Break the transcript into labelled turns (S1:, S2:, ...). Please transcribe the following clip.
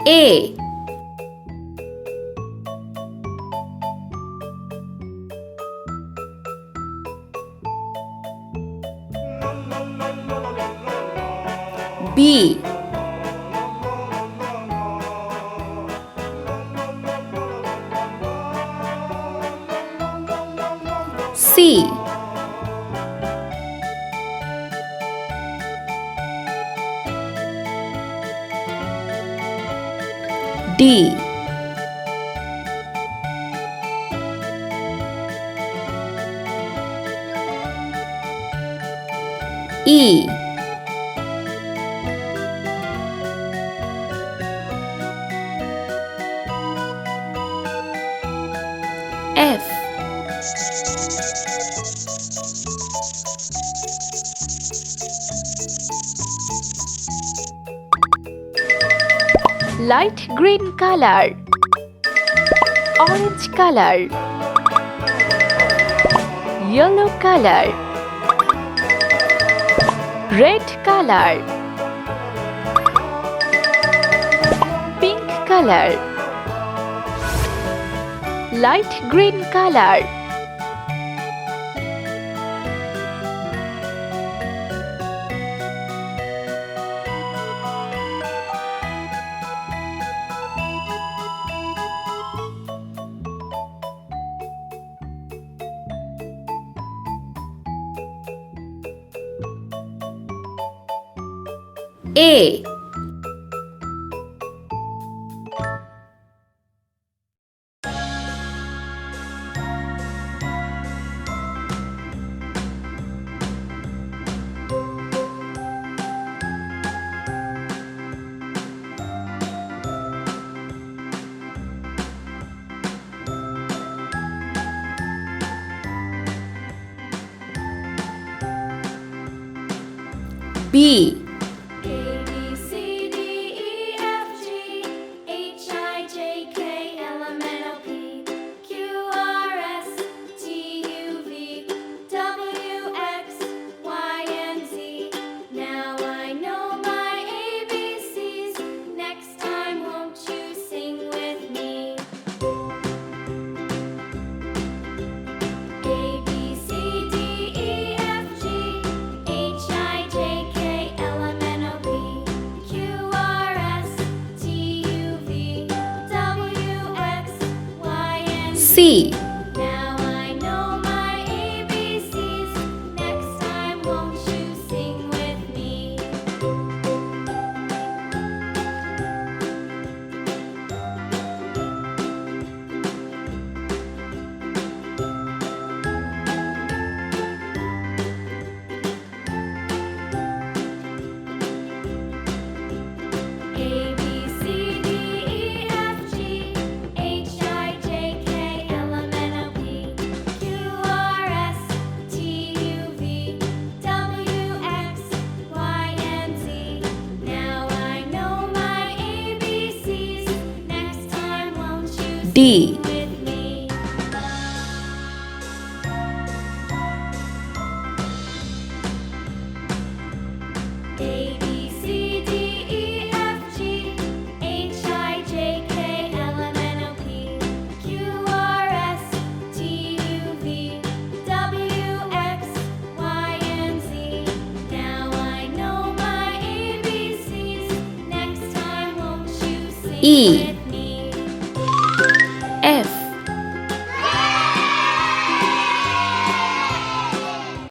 S1: A. B. C. D. E. F. Light green color, orange color, yellow color, red color, pink color, light green color. A. B. C.
S2: Now I know my ABCs. Next time, won't you sing with me? A, B, C, D, E, F, G, H, I, J, K, L, M, N, O, P, Q, R, S, T, U, V, W, X, Y, and Z. Now I know my ABCs. Next time, won't you
S1: D.
S2: sing with me? A, B, C, D, E, F, G, H, I, J, K, L, M, N, O, P, Q, R, S, T, U, V, W, X, Y, and Z. Now I know my ABCs. Next time, won't you sing
S1: E.
S2: with